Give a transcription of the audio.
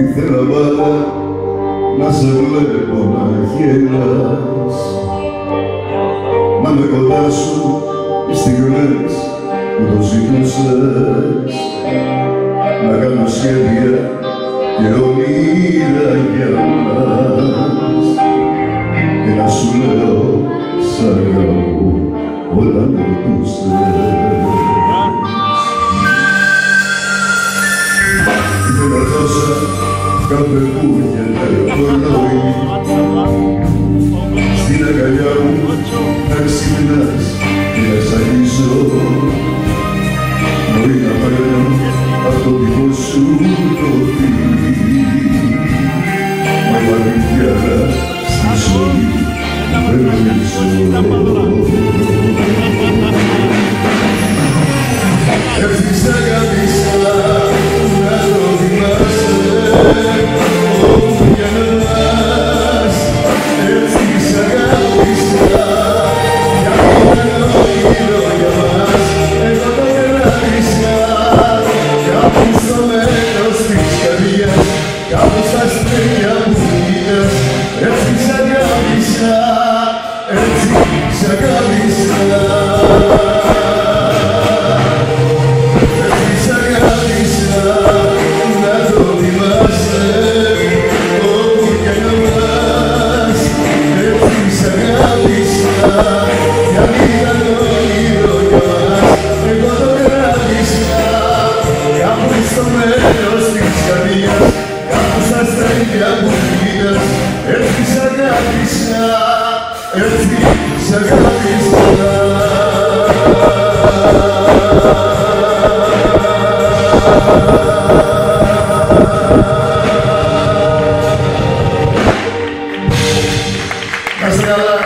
Ήθελα πάντα να σε βλέπω να γελάς, να με κοντά σου τις στιγμές που το ζητούσες, να κάνω σχέδια και όνειρα για μας και να σου λέω σ' αγαπώ όταν με ρωτούσες. Ήθελα τόσα κάθε που γελάει το πρωί στην αγκαλιά μου να ξυπνάς και να σ' αγγίσω, μπορεί να παίρνω απ' το δικό σου το φιλί, μα η αλήθεια στη ζωή δεν νομίζω. Έτσι σ' αγάπησα να το θυμάσαι όπου κι αν πας. Έτσι σ' αγάπησα γιατί ήταν όνειρο για μας. Εγώ το κράτησα κάπου στο μέρος της καρδιάς, κάπου στα αστέρια που είδες. Έτσι σ' αγάπησα, έτσι σ' αγάπησα. Έτσι σ' αγάπησα, έτσι σ' αγάπησα. Να είστε καλά.